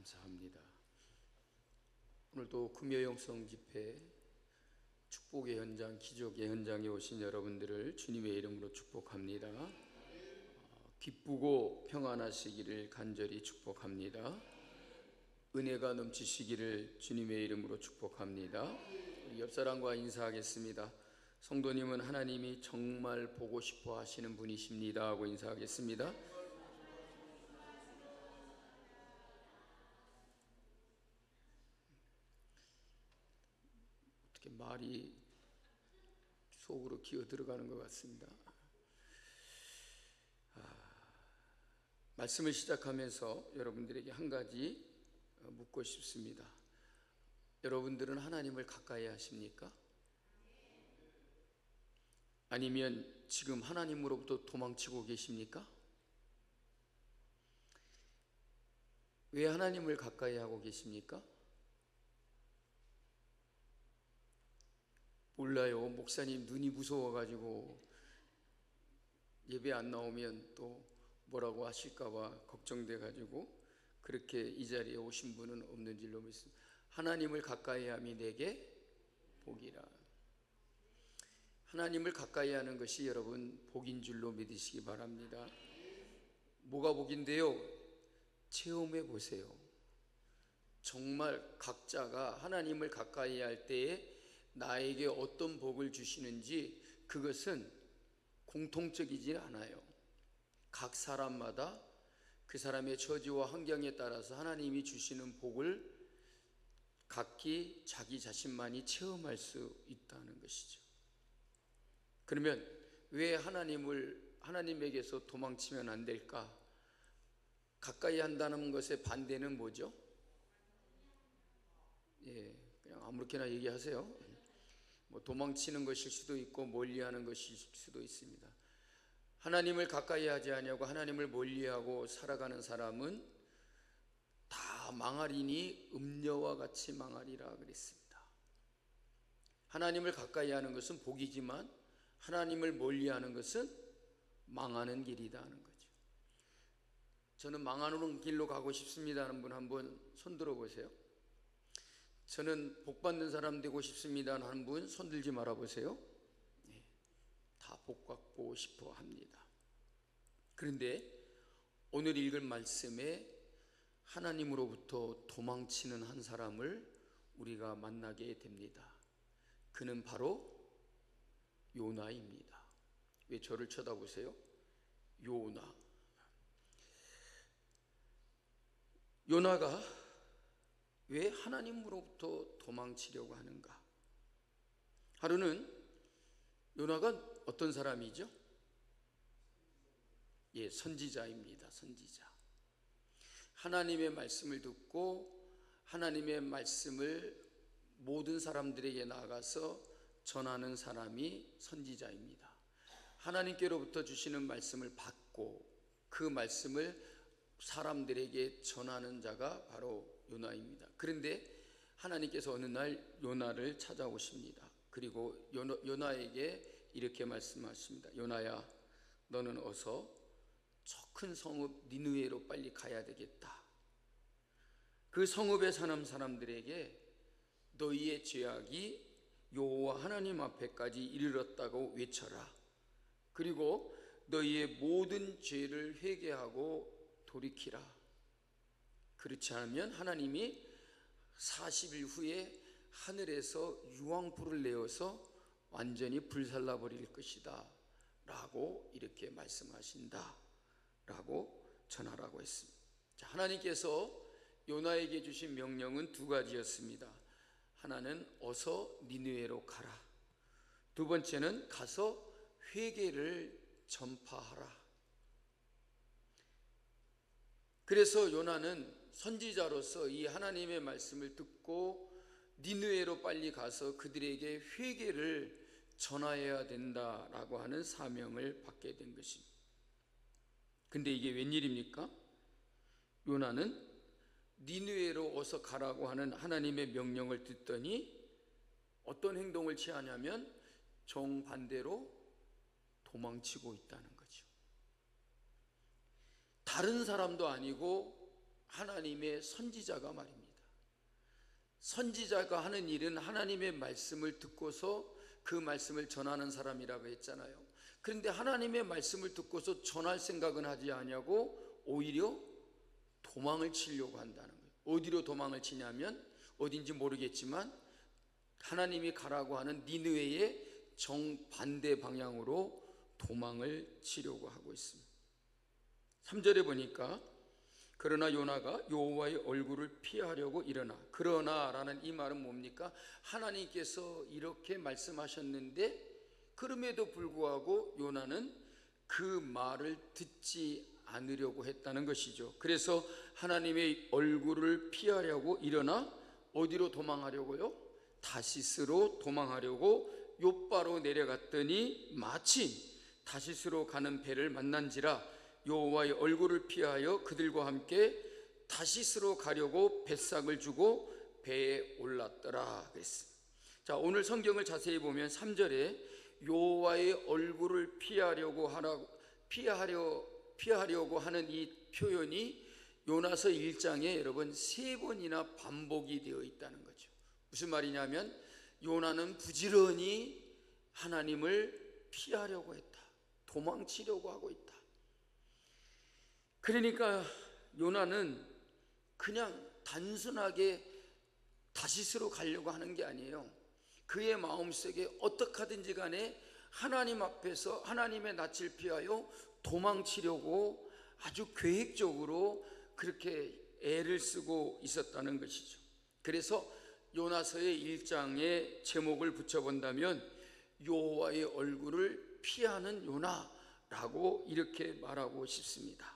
감사합니다. 오늘도 금요영성 집회 축복의 현장, 기적의 현장에 오신 여러분들을 주님의 이름으로 축복합니다. 기쁘고 평안하시기를 간절히 축복합니다. 은혜가 넘치시기를 주님의 이름으로 축복합니다. 우리 옆사람과 인사하겠습니다. 성도님은 하나님이 정말 보고 싶어 하시는 분이십니다 하고 인사하겠습니다. 어떻게 말이 속으로 기어 들어가는 것 같습니다. 말씀을 시작하면서 여러분들에게 한 가지 묻고 싶습니다. 여러분들은 하나님을 가까이 하십니까? 아니면 지금 하나님으로부터 도망치고 계십니까? 왜 하나님을 가까이 하고 계십니까? 몰라요. 목사님 눈이 무서워가지고 예배 안 나오면 또 뭐라고 하실까봐 걱정돼가지고 그렇게 이 자리에 오신 분은 없는 줄로 믿습니다. 하나님을 가까이 함이 내게 복이라. 하나님을 가까이 하는 것이 여러분 복인 줄로 믿으시기 바랍니다. 뭐가 복인데요? 체험해 보세요. 정말 각자가 하나님을 가까이 할 때에 나에게 어떤 복을 주시는지 그것은 공통적이지 않아요. 각 사람마다 그 사람의 처지와 환경에 따라서 하나님이 주시는 복을 각기 자기 자신만이 체험할 수 있다는 것이죠. 그러면 왜 하나님에게서 도망치면 안 될까? 가까이 한다는 것의 반대는 뭐죠? 그냥 아무렇게나 얘기하세요. 도망치는 것일 수도 있고 멀리하는 것일 수도 있습니다. 하나님을 가까이 하지 아니하고 하나님을 멀리하고 살아가는 사람은 다 망하리니 음녀와 같이 망하리라 그랬습니다. 하나님을 가까이 하는 것은 복이지만 하나님을 멀리하는 것은 망하는 길이다 하는 거죠. 저는 망하는 길로 가고 싶습니다 하는 분 한번 손 들어보세요. 저는 복받는 사람 되고 싶습니다 하는 분 손 들지 말아보세요. 다 복받고 싶어 합니다. 그런데 오늘 읽을 말씀에 하나님으로부터 도망치는 한 사람을 우리가 만나게 됩니다. 그는 바로 요나입니다. 왜 저를 쳐다보세요? 요나가 왜 하나님으로부터 도망치려고 하는가? 하루는 요나가 어떤 사람이죠? 선지자입니다. 선지자. 하나님의 말씀을 듣고 하나님의 말씀을 모든 사람들에게 나가서 전하는 사람이 선지자입니다. 하나님께로부터 주시는 말씀을 받고 그 말씀을 사람들에게 전하는 자가 바로 요나입니다. 그런데 하나님께서 어느 날 요나를 찾아오십니다. 그리고 요나에게 이렇게 말씀하십니다. 요나야, 너는 어서 저 큰 성읍 니느웨로 빨리 가야 되겠다. 그 성읍에 사는 사람들에게 너희의 죄악이 여호와 하나님 앞에까지 이르렀다고 외쳐라. 그리고 너희의 모든 죄를 회개하고 돌이키라. 그렇지 않으면 하나님이 40일 후에 하늘에서 유황불을 내어서 완전히 불살라 버릴 것이다 라고 이렇게 말씀하신다 라고 전하라고 했습니다. 하나님께서 요나에게 주신 명령은 두 가지였습니다. 하나는 어서 니느웨로 가라. 두 번째는 가서 회개를 전파하라. 그래서 요나는 선지자로서 이 하나님의 말씀을 듣고 니느웨로 빨리 가서 그들에게 회개를 전하여야 된다라고 하는 사명을 받게 된 것입니다. 근데 이게 웬일입니까? 요나는 니느웨로 어서 가라고 하는 하나님의 명령을 듣더니 어떤 행동을 취하냐면 정반대로 도망치고 있다는 거죠. 다른 사람도 아니고 하나님의 선지자가 말입니다. 선지자가 하는 일은 하나님의 말씀을 듣고서 그 말씀을 전하는 사람이라고 했잖아요. 그런데 하나님의 말씀을 듣고서 전할 생각은 하지 아니하고 오히려 도망을 치려고 한다는 거예요. 어디로 도망을 치냐면 어딘지 모르겠지만 하나님이 가라고 하는 니느웨의 정반대 방향으로 도망을 치려고 하고 있습니다. 3절에 보니까 그러나 요나가 여호와의 얼굴을 피하려고 일어나. 그러나라는 이 말은 뭡니까? 하나님께서 이렇게 말씀하셨는데 그럼에도 불구하고 요나는 그 말을 듣지 않으려고 했다는 것이죠. 그래서 하나님의 얼굴을 피하려고 일어나 어디로 도망하려고요? 다시스로 도망하려고 욥바로 내려갔더니 마침 다시스로 가는 배를 만난지라 여호와의 얼굴을 피하여 그들과 함께 다시스로 가려고 뱃삭을 주고 배에 올랐더라 그랬습니다. 자, 오늘 성경을 자세히 보면 3절에 여호와의 얼굴을 피하려고 하는 이 표현이 요나서 1장에 여러분 3번이나 반복이 되어 있다는 거죠. 무슨 말이냐면 요나는 부지런히 하나님을 피하려고 했다. 도망치려고 하고 있다. 그러니까 요나는 그냥 단순하게 다시스로 가려고 하는 게 아니에요. 그의 마음속에 어떻게 하든지 간에 하나님 앞에서 하나님의 낯을 피하여 도망치려고 아주 계획적으로 그렇게 애를 쓰고 있었다는 것이죠. 그래서 요나서의 1장에 제목을 붙여본다면 여호와의 얼굴을 피하는 요나라고 이렇게 말하고 싶습니다.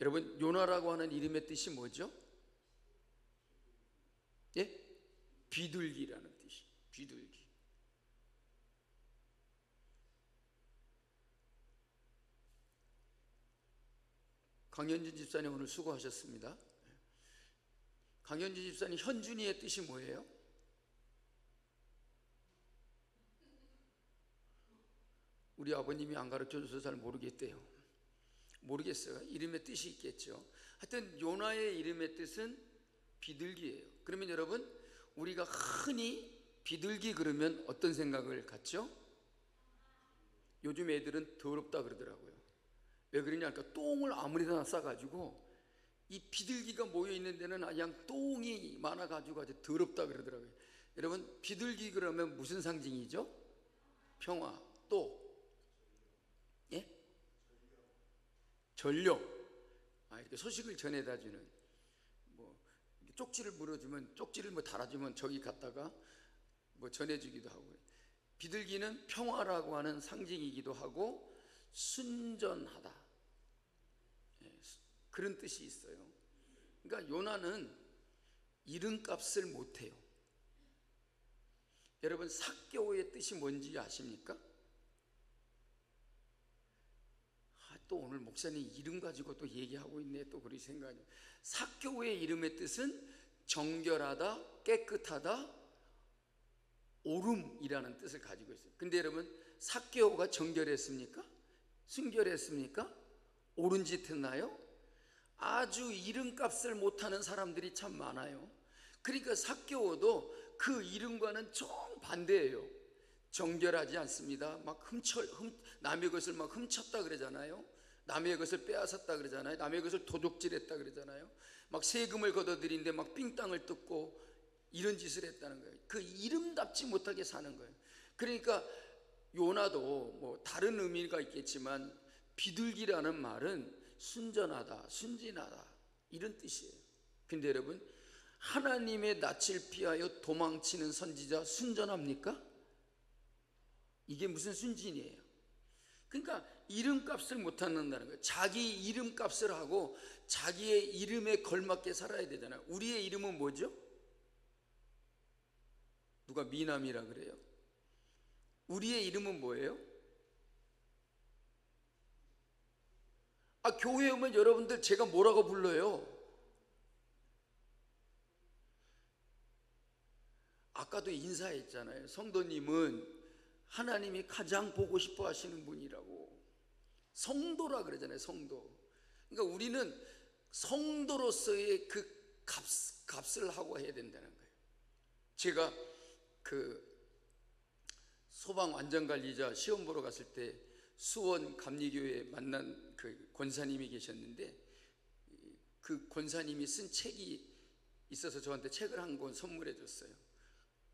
여러분, 요나라고 하는 이름의 뜻이 뭐죠? 예? 비둘기라는 뜻이. 비둘기. 강현진 집사님 오늘 수고하셨습니다. 강현진 집사님 현준이의 뜻이 뭐예요? 우리 아버님이 안 가르쳐줘서 잘 모르겠대요. 모르겠어요. 이름의 뜻이 있겠죠. 하여튼 요나의 이름의 뜻은 비둘기예요. 그러면 여러분, 우리가 흔히 비둘기 그러면 어떤 생각을 갖죠? 요즘 애들은 더럽다 그러더라고요. 왜 그러냐? 그러니까 똥을 아무리나 싸가지고 이 비둘기가 모여있는 데는 그냥 똥이 많아가지고 아주 더럽다 그러더라고요. 여러분, 비둘기 그러면 무슨 상징이죠? 평화. 또 예? 전력. 이렇게 소식을 전해다주는, 뭐 쪽지를 물어주면, 쪽지를 뭐 달아주면 저기 갔다가 뭐 전해주기도 하고. 비둘기는 평화라고 하는 상징이기도 하고 순전하다, 그런 뜻이 있어요. 그러니까 요나는 이름값을 못해요. 여러분, 삭개오의 뜻이 뭔지 아십니까? 또 오늘 목사님 이름 가지고 또 얘기하고 있네. 또 그리 생각이. 삭개오의 이름의 뜻은 정결하다, 깨끗하다, 옳음이라는 뜻을 가지고 있어요. 근데 여러분, 삭개오가 정결했습니까? 순결했습니까? 옳은 짓 했나요? 아주 이름값을 못하는 사람들이 참 많아요. 그러니까 삭개오도 그 이름과는 정반대예요. 정결하지 않습니다. 막 남의 것을 막 훔쳤다 그러잖아요. 남의 것을 빼앗았다 그러잖아요. 남의 것을 도둑질했다 그러잖아요. 막 세금을 걷어들이는데 막 삥땅을 뜯고 이런 짓을 했다는 거예요. 그 이름답지 못하게 사는 거예요. 그러니까 요나도 뭐 다른 의미가 있겠지만 비둘기라는 말은 순전하다, 순진하다, 이런 뜻이에요. 근데 여러분, 하나님의 낯을 피하여 도망치는 선지자 순전합니까? 이게 무슨 순진이에요? 그러니까 이름값을 못한다는 거예요. 자기 이름값을 하고 자기의 이름에 걸맞게 살아야 되잖아요. 우리의 이름은 뭐죠? 누가 미남이라 그래요? 우리의 이름은 뭐예요? 교회에 오면 여러분들 제가 뭐라고 불러요? 아까도 인사했잖아요. 성도님은 하나님이 가장 보고 싶어 하시는 분이라고. 성도라 그러잖아요. 성도. 그러니까 우리는 성도로서의 그 값을 하고 해야 된다는 거예요. 제가 그 소방 안전관리자 시험 보러 갔을 때 수원 감리교회에 만난 그 권사님이 계셨는데, 그 권사님이 쓴 책이 있어서 저한테 책을 한 권 선물해 줬어요.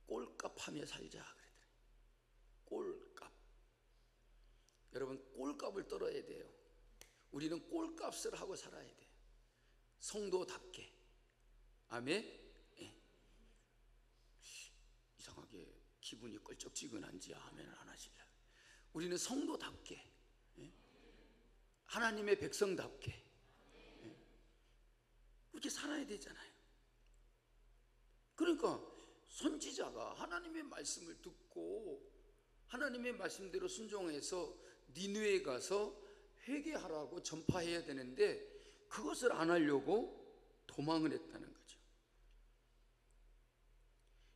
꼴값하며 살자 그러더라고요. 꼴값. 여러분, 꼴값을 떨어야 돼요. 우리는 꼴값을 하고 살아야 돼요. 성도답게. 아멘. 예. 이상하게 기분이 껄쩍지근한지 아멘을 안 하실래요? 우리는 성도답게, 예? 하나님의 백성답게, 예? 그렇게 살아야 되잖아요. 그러니까 선지자가 하나님의 말씀을 듣고 하나님의 말씀대로 순종해서 니느웨에 가서 회개하라고 전파해야 되는데, 그것을 안 하려고 도망을 했다는 거죠.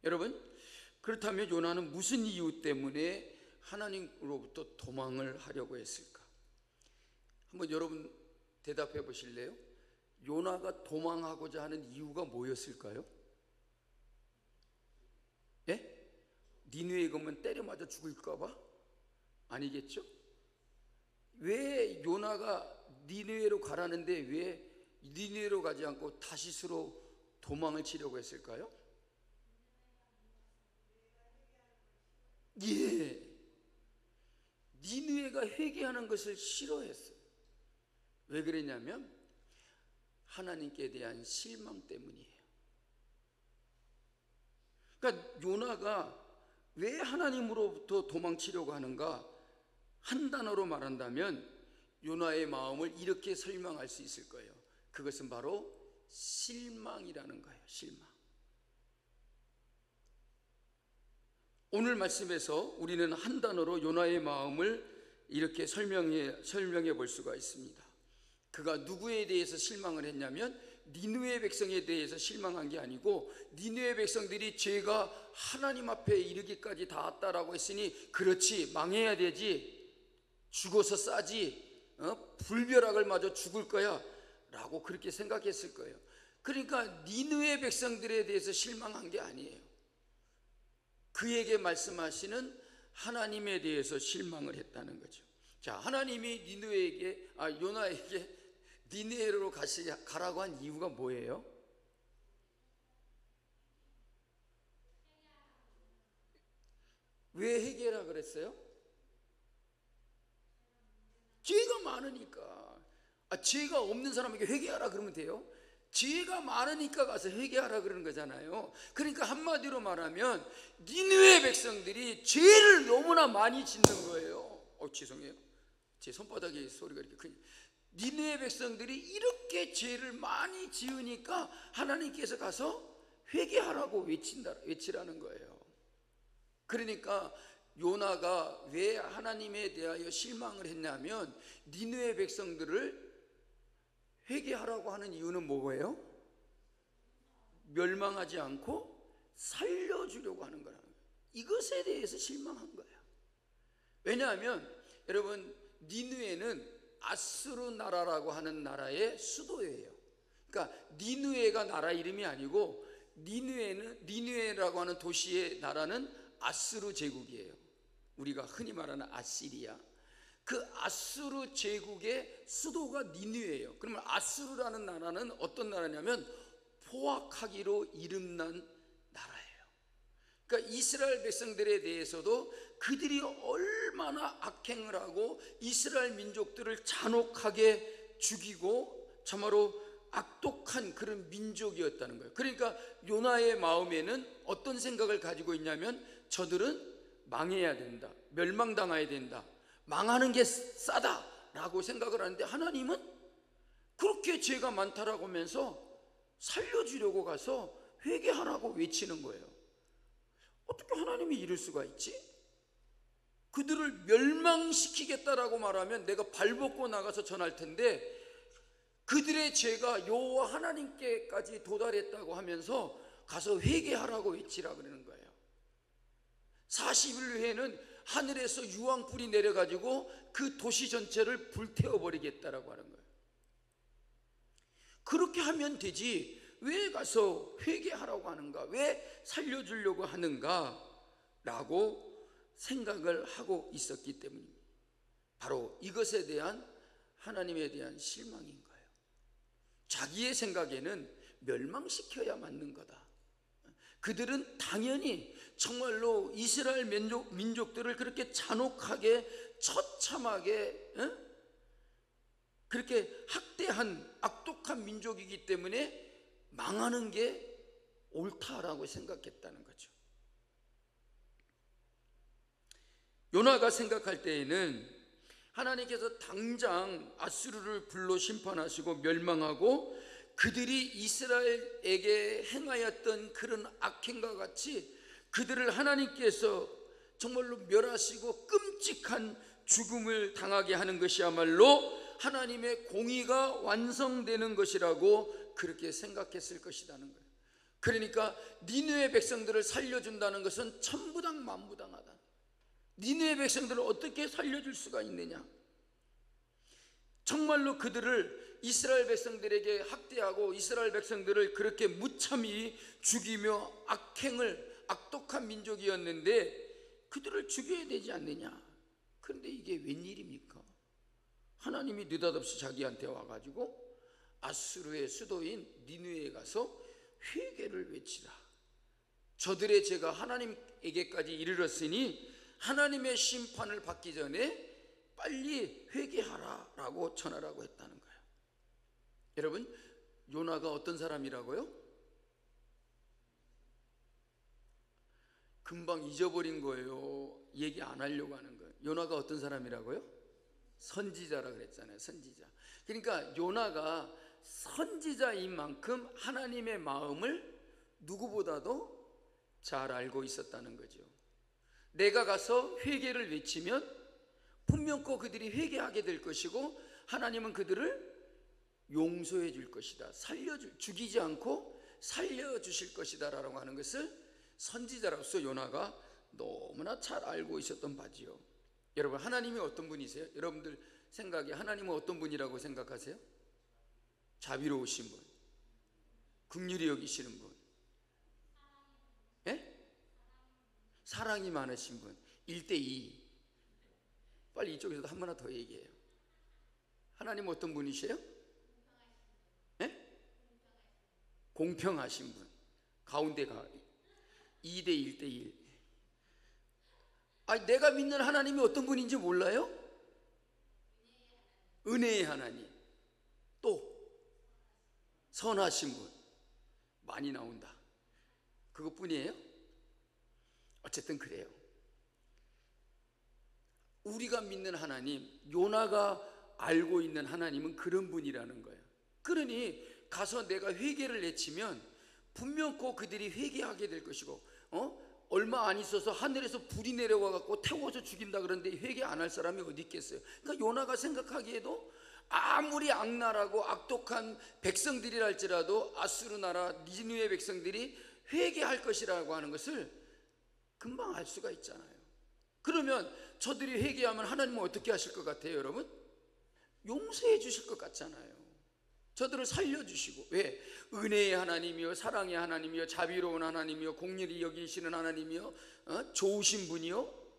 여러분, 그렇다면 요나는 무슨 이유 때문에 하나님으로부터 도망을 하려고 했을까? 한번 여러분 대답해 보실래요? 요나가 도망하고자 하는 이유가 뭐였을까요? 예? 니느웨에 가면 때려 맞아 죽을까 봐? 아니겠죠? 왜 요나가 니느웨로 가라는데 왜 니느웨로 가지 않고 다시스로 도망을 치려고 했을까요? 예, 니느웨가 회개하는 것을 싫어했어요. 왜 그랬냐면 하나님께 대한 실망 때문이에요. 그러니까 요나가 왜 하나님으로부터 도망치려고 하는가? 한 단어로 말한다면 요나의 마음을 이렇게 설명할 수 있을 거예요. 그것은 바로 실망이라는 거예요. 실망. 오늘 말씀에서 우리는 한 단어로 요나의 마음을 이렇게 설명해 볼 수가 있습니다. 그가 누구에 대해서 실망을 했냐면 니느웨 백성에 대해서 실망한 게 아니고, 니느웨 백성들이 죄가 하나님 앞에 이르기까지 닿았다라고 했으니 그렇지, 망해야 되지, 죽어서 싸지, 불벼락을 맞아 죽을 거야 라고 그렇게 생각했을 거예요. 그러니까 니느웨 백성들에 대해서 실망한 게 아니에요. 그에게 말씀하시는 하나님에 대해서 실망을 했다는 거죠. 자, 하나님이 요나에게 니느웨로 가라고 한 이유가 뭐예요? 왜 회개하라 그랬어요? 죄가 많으니까. 죄가 없는 사람에게 회개하라 그러면 돼요? 죄가 많으니까 가서 회개하라 그러는 거잖아요. 그러니까 한마디로 말하면 니느웨 백성들이 죄를 너무나 많이 짓는 거예요. 죄송해요, 제 손바닥에 소리가 이렇게 크니. 니느웨 백성들이 이렇게 죄를 많이 지으니까 하나님께서 가서 회개하라고 외치라는 거예요. 그러니까 요나가 왜 하나님에 대하여 실망을 했냐면, 니느웨 백성들을 회개하라고 하는 이유는 뭐예요? 멸망하지 않고 살려주려고 하는 거라는 거예요. 이것에 대해서 실망한 거예요. 왜냐하면 여러분, 니느웨는 아수르 나라라고 하는 나라의 수도예요. 그러니까 니느웨가 나라 이름이 아니고, 니느웨라고 하는 도시의 나라는 아수르 제국이에요. 우리가 흔히 말하는 아시리아. 그 아수르 제국의 수도가 니느웨예요. 그러면 아수르라는 나라는 어떤 나라냐면 포악하기로 이름난 나라예요. 그러니까 이스라엘 백성들에 대해서도 그들이 얼마나 악행을 하고 이스라엘 민족들을 잔혹하게 죽이고 참으로 악독한 그런 민족이었다는 거예요. 그러니까 요나의 마음에는 어떤 생각을 가지고 있냐면, 저들은 망해야 된다, 멸망당해야 된다, 망하는 게 싸다라고 생각을 하는데, 하나님은 그렇게 죄가 많다라고 하면서 살려주려고 가서 회개하라고 외치는 거예요. 어떻게 하나님이 이럴 수가 있지? 그들을 멸망시키겠다라고 말하면 내가 발벗고 나가서 전할 텐데, 그들의 죄가 여호와 하나님께까지 도달했다고 하면서 가서 회개하라고 외치라 그러는 거예요. 40일 후에는 하늘에서 유황불이 내려가지고 그 도시 전체를 불태워버리겠다라고 하는 거예요. 그렇게 하면 되지 왜 가서 회개하라고 하는가, 왜 살려주려고 하는가 라고 생각을 하고 있었기 때문입니다. 바로 이것에 대한 하나님에 대한 실망인 거예요. 자기의 생각에는 멸망시켜야 맞는 거다. 그들은 당연히 정말로 이스라엘 민족들을 그렇게 잔혹하게 처참하게 그렇게 학대한 악독한 민족이기 때문에 망하는 게 옳다라고 생각했다는 거죠. 요나가 생각할 때에는 하나님께서 당장 아수르를 불러 심판하시고 멸망하고 그들이 이스라엘에게 행하였던 그런 악행과 같이 그들을 하나님께서 정말로 멸하시고 끔찍한 죽음을 당하게 하는 것이야말로 하나님의 공의가 완성되는 것이라고 그렇게 생각했을 것이라는 거예요. 그러니까 니느웨 백성들을 살려준다는 것은 천부당 만부당하다. 니느웨 백성들을 어떻게 살려줄 수가 있느냐. 정말로 그들을 이스라엘 백성들에게 학대하고 이스라엘 백성들을 그렇게 무참히 죽이며 악독한 민족이었는데 그들을 죽여야 되지 않느냐. 그런데 이게 웬일입니까? 하나님이 느닷없이 자기한테 와가지고 아수르의 수도인 니느웨에 가서 회개를 외치라. 저들의 죄가 하나님에게까지 이르렀으니 하나님의 심판을 받기 전에 빨리 회개하라 라고 전하라고 했다는 거예요. 여러분, 요나가 어떤 사람이라고요? 금방 잊어버린 거예요. 얘기 안 하려고 하는 거예요. 요나가 어떤 사람이라고요? 선지자라 그랬잖아요. 선지자. 그러니까 요나가 선지자인 만큼 하나님의 마음을 누구보다도 잘 알고 있었다는 거죠. 내가 가서 회개를 외치면 분명코 그들이 회개하게 될 것이고 하나님은 그들을 용서해 줄 것이다. 죽이지 않고 살려주실 것이다 라고 하는 것을 선지자로서 요나가 너무나 잘 알고 있었던 바지요. 여러분, 하나님이 어떤 분이세요? 여러분들 생각에 하나님은 어떤 분이라고 생각하세요? 자비로우신 분, 긍휼히 여기시는 분, 예? 사랑이 많으신 분. 1대2. 빨리 이쪽에서도 한 번 더 얘기해요. 하나님은 어떤 분이세요? 예? 공평하신 분. 가운데가 2대 1대1. 아니, 내가 믿는 하나님이 어떤 분인지 몰라요? 은혜의 하나님. 또 선하신 분. 많이 나온다. 그것뿐이에요? 어쨌든 그래요. 우리가 믿는 하나님, 요나가 알고 있는 하나님은 그런 분이라는 거예요. 그러니 가서 내가 회개를 내치면 분명코 그들이 회개하게 될 것이고, 얼마 안 있어서 하늘에서 불이 내려와 갖고 태워서 죽인다 그러는데 회개 안 할 사람이 어디 있겠어요? 그러니까 요나가 생각하기에도 아무리 악랄하고 악독한 백성들이라 할지라도 아수르 나라 니느웨 백성들이 회개할 것이라고 하는 것을 금방 알 수가 있잖아요. 그러면 저들이 회개하면 하나님은 어떻게 하실 것 같아요, 여러분? 용서해 주실 것 같잖아요. 저들을 살려주시고. 왜? 은혜의 하나님이요, 사랑의 하나님이요, 자비로운 하나님이요, 공률이 여기시는 하나님이요, 좋으신 분이요,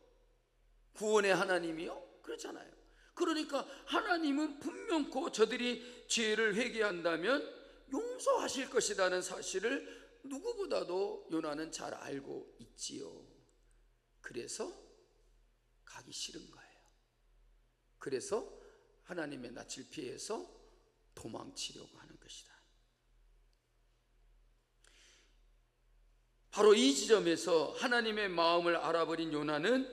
구원의 하나님이요, 그렇잖아요. 그러니까 하나님은 분명코 저들이 죄를 회개한다면 용서하실 것이라는 사실을 누구보다도 요나는 잘 알고 있지요. 그래서 가기 싫은 거예요. 그래서 하나님의 낯을 피해서 도망치려고 하는 것이다. 바로 이 지점에서 하나님의 마음을 알아버린 요나는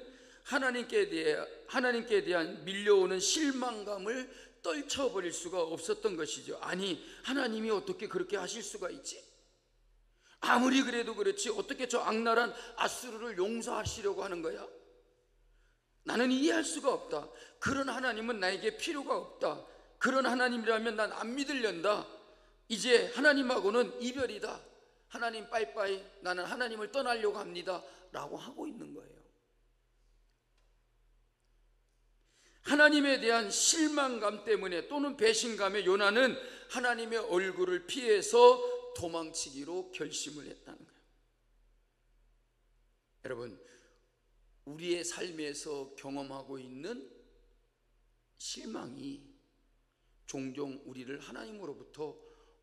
하나님께 대한 밀려오는 실망감을 떨쳐버릴 수가 없었던 것이죠. 아니, 하나님이 어떻게 그렇게 하실 수가 있지? 아무리 그래도 그렇지 어떻게 저 악랄한 아수르를 용서하시려고 하는 거야? 나는 이해할 수가 없다. 그런 하나님은 나에게 필요가 없다. 그런 하나님이라면 난 안 믿으련다. 이제 하나님하고는 이별이다. 하나님 빠이빠이, 나는 하나님을 떠나려고 합니다 라고 하고 있는 거예요. 하나님에 대한 실망감 때문에 또는 배신감에 요나는 하나님의 얼굴을 피해서 도망치기로 결심을 했다는 거예요. 여러분, 우리의 삶에서 경험하고 있는 실망이 종종 우리를 하나님으로부터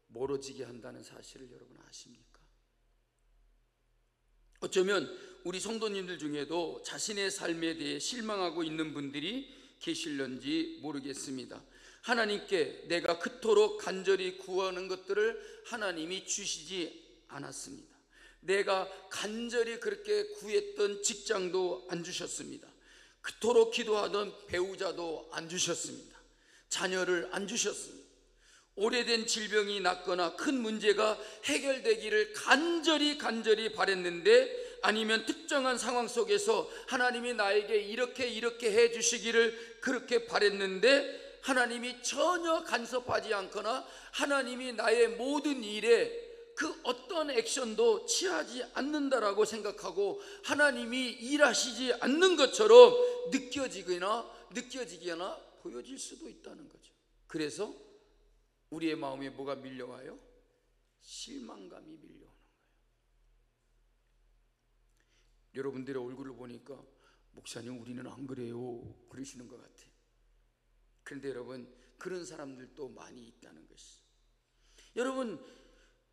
멀어지게 한다는 사실을 여러분 아십니까? 어쩌면 우리 성도님들 중에도 자신의 삶에 대해 실망하고 있는 분들이 계실런지 모르겠습니다. 하나님께 내가 그토록 간절히 구하는 것들을 하나님이 주시지 않았습니다. 내가 간절히 그렇게 구했던 직장도 안 주셨습니다. 그토록 기도하던 배우자도 안 주셨습니다. 자녀를 안 주셨습니다. 오래된 질병이 낫거나 큰 문제가 해결되기를 간절히 바랬는데, 아니면 특정한 상황 속에서 하나님이 나에게 이렇게 해 주시기를 그렇게 바랬는데 하나님이 전혀 간섭하지 않거나 하나님이 나의 모든 일에 그 어떤 액션도 취하지 않는다라고 생각하고 하나님이 일하시지 않는 것처럼 느껴지거나 보여질 수도 있다는 거죠. 그래서 우리의 마음에 뭐가 밀려와요? 실망감이 밀려오는 거예요. 여러분들의 얼굴을 보니까 목사님 우리는 안 그래요 그러시는 것 같아요. 그런데 여러분, 그런 사람들도 많이 있다는 것이, 여러분,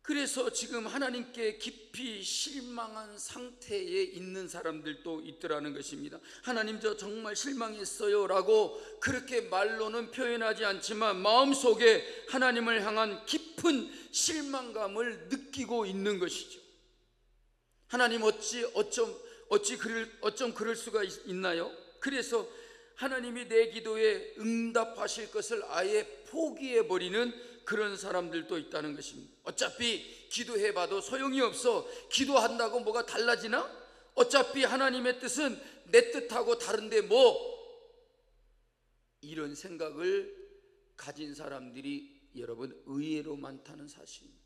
그래서 지금 하나님께 깊이 실망한 상태에 있는 사람들도 있더라는 것입니다. 하나님 저 정말 실망했어요 라고 그렇게 말로는 표현하지 않지만 마음속에 하나님을 향한 깊은 실망감을 느끼고 있는 것이죠. 하나님 어쩜 그럴 수가 있나요? 그래서 하나님이 내 기도에 응답하실 것을 아예 포기해버리는 그런 사람들도 있다는 것입니다. 어차피 기도해봐도 소용이 없어. 기도한다고 뭐가 달라지나? 어차피 하나님의 뜻은 내 뜻하고 다른데 이런 생각을 가진 사람들이 여러분 의외로 많다는 사실입니다.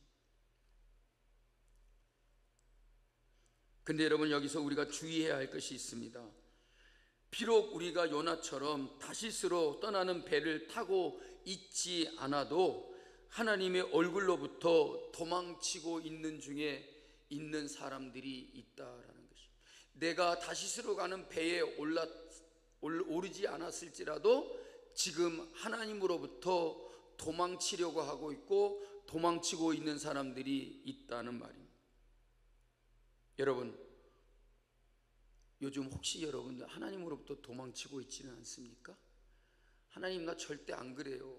근데 여러분, 여기서 우리가 주의해야 할 것이 있습니다. 비록 우리가 요나처럼 다시스로 떠나는 배를 타고 있지 않아도 하나님의 얼굴로부터 도망치고 있는 중에 있는 사람들이 있다라는 것입니다. 내가 다시스로 가는 배에 오르지 않았을지라도 지금 하나님으로부터 도망치려고 하고 있고 도망치고 있는 사람들이 있다는 말입니다. 여러분, 요즘 혹시 여러분들 하나님으로부터 도망치고 있지는 않습니까? 하나님 나 절대 안 그래요.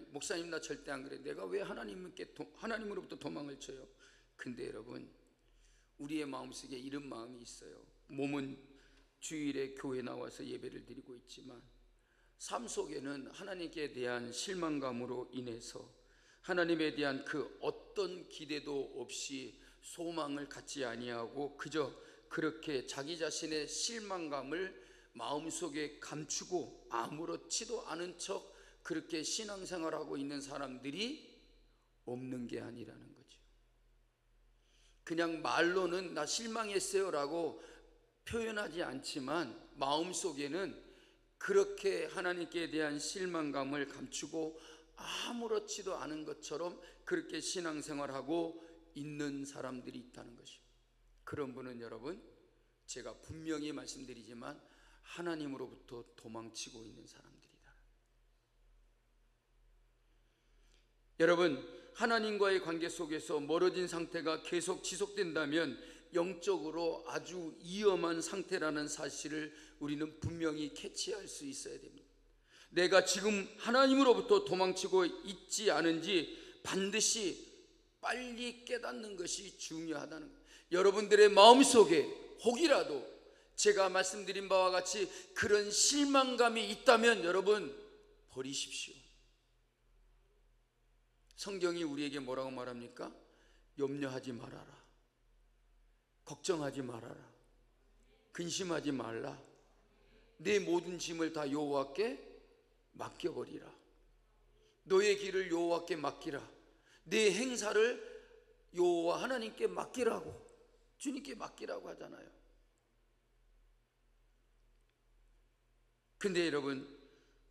목사님 나 절대 안 그래요. 내가 왜 하나님으로부터 도망을 쳐요? 근데 여러분, 우리의 마음속에 이런 마음이 있어요. 몸은 주일에 교회 나와서 예배를 드리고 있지만 삶 속에는 하나님께 대한 실망감으로 인해서 하나님에 대한 그 어떤 기대도 없이 소망을 갖지 아니하고 그저 그렇게 자기 자신의 실망감을 마음속에 감추고 아무렇지도 않은 척 그렇게 신앙생활하고 있는 사람들이 없는 게 아니라는 거죠. 그냥 말로는 나 실망했어요 라고 표현하지 않지만 마음속에는 그렇게 하나님께 대한 실망감을 감추고 아무렇지도 않은 것처럼 그렇게 신앙생활하고 있는 사람들이 있다는 것이죠. 그런 분은 여러분, 제가 분명히 말씀드리지만 하나님으로부터 도망치고 있는 사람들이다. 여러분, 하나님과의 관계 속에서 멀어진 상태가 계속 지속된다면 영적으로 아주 위험한 상태라는 사실을 우리는 분명히 캐치할 수 있어야 됩니다. 내가 지금 하나님으로부터 도망치고 있지 않은지 반드시 빨리 깨닫는 것이 중요하다는 거예요. 여러분들의 마음속에 혹이라도 제가 말씀드린 바와 같이 그런 실망감이 있다면 여러분 버리십시오. 성경이 우리에게 뭐라고 말합니까? 염려하지 말아라, 걱정하지 말아라, 근심하지 말라. 내 모든 짐을 다 여호와께 맡겨버리라. 너의 길을 여호와께 맡기라. 내 행사를 여호와 하나님께 맡기라고, 주님께 맡기라고 하잖아요. 근데 여러분,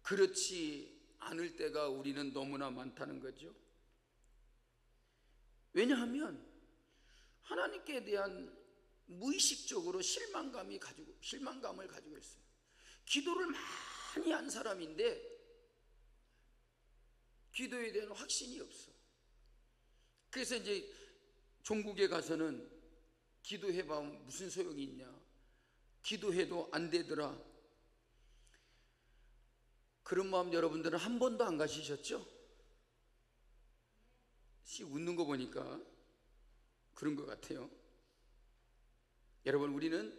그렇지 않을 때가 우리는 너무나 많다는 거죠. 왜냐하면 하나님께 대한 무의식적으로 실망감을 가지고 있어요. 기도를 많이 한 사람인데 기도에 대한 확신이 없어. 그래서 이제 종국에 가서는 기도해봐 무슨 소용이 있냐, 기도해도 안 되더라. 그런 마음 여러분들은 한 번도 안 가시셨죠? 웃는 거 보니까 그런 것 같아요. 여러분, 우리는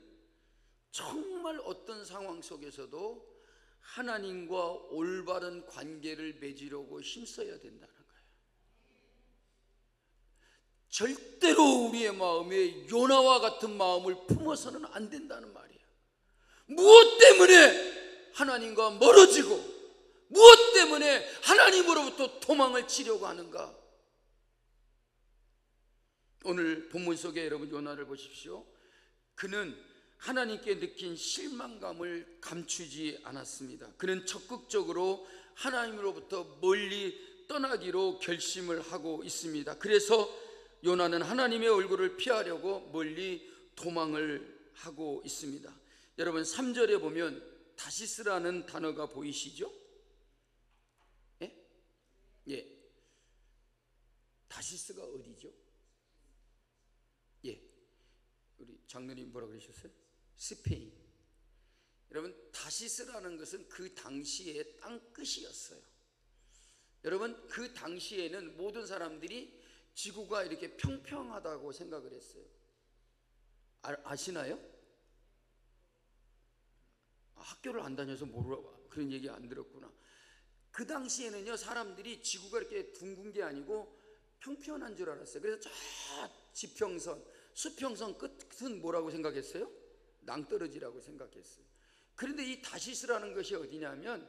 정말 어떤 상황 속에서도 하나님과 올바른 관계를 맺으려고 힘써야 된다는 거예요. 절대로 우리의 마음에 요나와 같은 마음을 품어서는 안 된다는 말이에요. 무엇 때문에 하나님과 멀어지고 무엇 때문에 하나님으로부터 도망을 치려고 하는가? 오늘 본문 속에 여러분 요나를 보십시오. 그는 하나님께 느낀 실망감을 감추지 않았습니다. 그는 적극적으로 하나님으로부터 멀리 떠나기로 결심을 하고 있습니다. 그래서 요나는 하나님의 얼굴을 피하려고 멀리 도망을 하고 있습니다. 여러분 3절에 보면 다시스라는 단어가 보이시죠? 예. 다시스가 어디죠? 예. 우리 장로님 뭐라 그러셨어요? 스페인. 여러분 다시스라는 것은 그 당시의 땅끝이었어요. 여러분 그 당시에는 모든 사람들이 지구가 이렇게 평평하다고 생각을 했어요. 아시나요? 학교를 안 다녀서 모르고 그런 얘기 안 들었구나. 그 당시에는요 사람들이 지구가 이렇게 둥근 게 아니고 평평한 줄 알았어요. 그래서 저 지평선, 수평선 끝은 뭐라고 생각했어요? 낭떠러지라고 생각했어요. 그런데 이 다시스라는 것이 어디냐면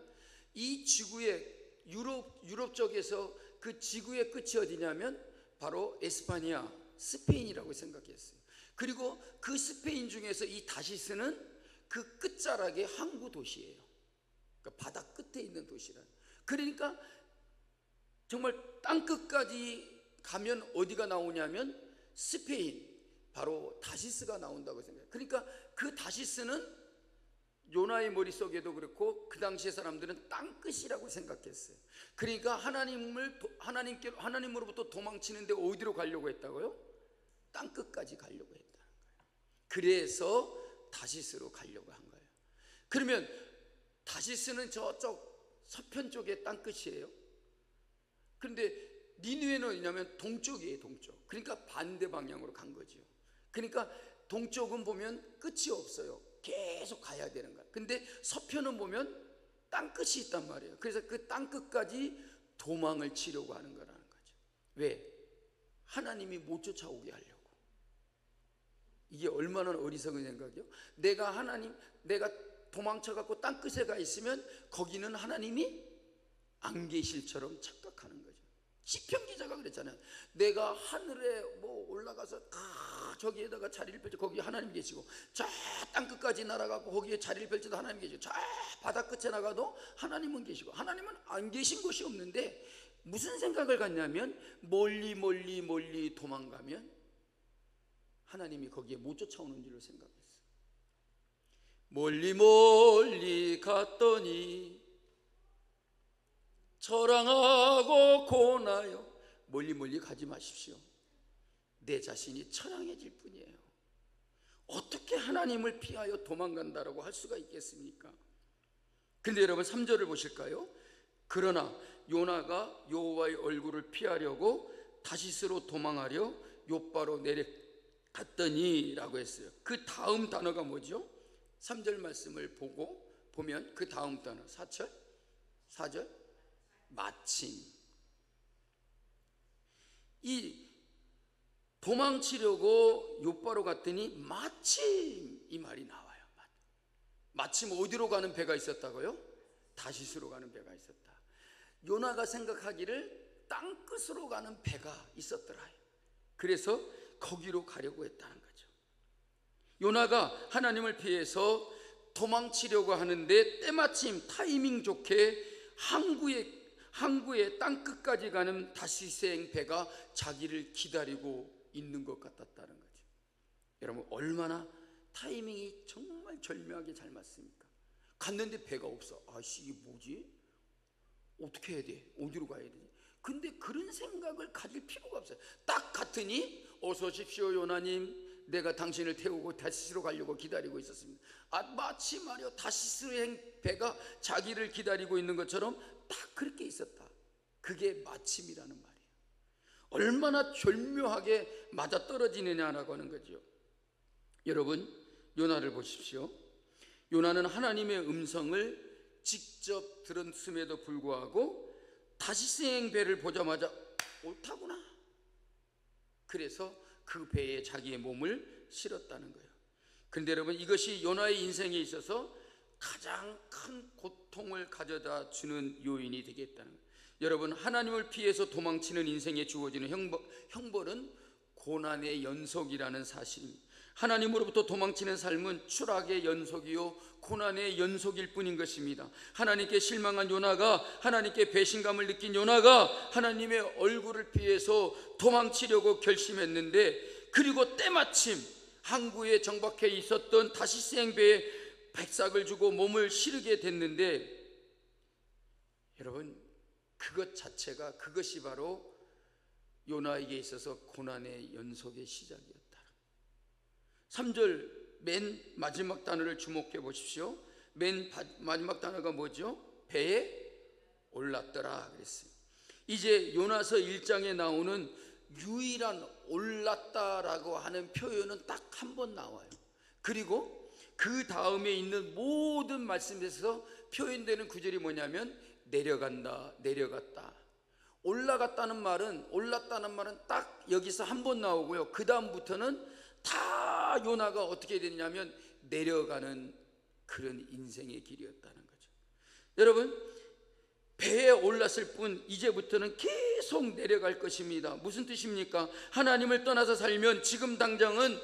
이 지구의 유럽 쪽에서 그 지구의 끝이 어디냐면 바로 에스파니아, 스페인이라고 생각했어요. 그리고 그 스페인 중에서 이 다시스는 그 끝자락의 항구 도시예요. 그러니까 바다 끝에 있는 도시란. 그러니까 정말 땅끝까지 가면 어디가 나오냐면 스페인, 바로 다시스가 나온다고 생각해요. 그러니까 그 다시스는 요나의 머릿속에도 그렇고 그 당시의 사람들은 땅끝이라고 생각했어요. 그러니까 하나님으로부터 도망치는데 어디로 가려고 했다고요? 땅끝까지 가려고 했다는 거예요. 그래서 다시스로 가려고 한 거예요. 그러면 다시스는 저쪽 서편 쪽의 땅끝이에요. 그런데 니느웨는 어디냐면 동쪽이에요. 동쪽. 그러니까 반대 방향으로 간 거죠. 그러니까 동쪽은 보면 끝이 없어요. 계속 가야 되는 거야. 근데 서편은 보면 땅끝이 있단 말이에요. 그래서 그 땅끝까지 도망을 치려고 하는 거라는 거죠. 왜? 하나님이 못 쫓아오게 하려고. 이게 얼마나 어리석은 생각이요? 내가 도망쳐갖고 땅끝에 가 있으면 거기는 하나님이 안 계실처럼 착각하는 거죠. 시편 기자가 그랬잖아요. 내가 하늘에 올라가서 저기에다가 자리를 펼쳐 거기 하나님 계시고, 저 땅끝까지 날아가고 거기에 자리를 펼쳐도 하나님 계시고, 저 바다 끝에 나가도 하나님은 계시고, 하나님은 안 계신 곳이 없는데 무슨 생각을 갖냐면 멀리 도망가면 하나님이 거기에 못 쫓아오는 줄로 생각했어요. 멀리 갔더니 처량하고 고나요. 멀리 가지 마십시오. 내 자신이 처량해질 뿐이에요. 어떻게 하나님을 피하여 도망간다라고 할 수가 있겠습니까? 근데 여러분 3절을 보실까요? 그러나 요나가 여호와의 얼굴을 피하려고 다시스로 도망하려 욥바로 내려갔더니 라고 했어요. 그 다음 단어가 뭐죠? 3절 말씀을 보면 그 다음 단어 4절 마침. 이 도망치려고 욥바로 갔더니 마침 이 말이 나와요. 마침 어디로 가는 배가 있었다고요? 다시스로 가는 배가 있었다. 요나가 생각하기를 땅끝으로 가는 배가 있었더라. 그래서 거기로 가려고 했다는 거죠. 요나가 하나님을 피해서 도망치려고 하는데 때마침 타이밍 좋게 항구의 땅끝까지 가는 다시스행 배가 자기를 기다리고 있는 것 같았다는 거죠. 여러분, 얼마나 타이밍이 정말 절묘하게 잘 맞습니까? 갔는데 배가 없어. 아씨, 이게 뭐지? 어떻게 해야 돼? 어디로 가야 되지? 근데 그런 생각을 가질 필요가 없어요. 딱 갔더니 어서 오십시오 요나님, 내가 당신을 태우고 다시스로 가려고 기다리고 있었습니다. 마치 말이요, 다시스행 배가 자기를 기다리고 있는 것처럼 딱 그렇게 있었다. 그게 마침이라는 말이에요. 얼마나 절묘하게 맞아떨어지느냐라고 하는 거죠. 여러분, 요나를 보십시오. 요나는 하나님의 음성을 직접 들었음에도 불구하고 다시스행 배를 보자마자 옳다구나, 그래서 그 배에 자기의 몸을 실었다는 거예요. 그런데 여러분, 이것이 요나의 인생에 있어서 가장 큰 고통을 가져다 주는 요인이 되겠다는 거예요. 여러분, 하나님을 피해서 도망치는 인생에 주어지는 형벌은 고난의 연속이라는 사실입니다. 하나님으로부터 도망치는 삶은 추락의 연속이요 고난의 연속일 뿐인 것입니다. 하나님께 실망한 요나가, 하나님께 배신감을 느낀 요나가 하나님의 얼굴을 피해서 도망치려고 결심했는데, 그리고 때마침 항구에 정박해 있었던 다시스행 배에 백삭을 주고 몸을 실으게 됐는데, 여러분, 그것이 바로 요나에게 있어서 고난의 연속의 시작이었다. 3절 맨 마지막 단어를 주목해 보십시오. 맨 마지막 단어가 뭐죠? 배에 올랐더라 그랬어요. 이제 요나서 1장에 나오는 유일한 올랐다라고 하는 표현은 딱 한 번 나와요. 그리고 그 다음에 있는 모든 말씀에서 표현되는 구절이 뭐냐면 내려간다, 내려갔다. 올라갔다는 말은, 올랐다는 말은 딱 여기서 한 번 나오고요. 그 다음부터는 다 요나가 어떻게 됐냐면 내려가는 그런 인생의 길이었다는 거죠. 여러분, 배에 올랐을 뿐 이제부터는 계속 내려갈 것입니다. 무슨 뜻입니까? 하나님을 떠나서 살면 지금 당장은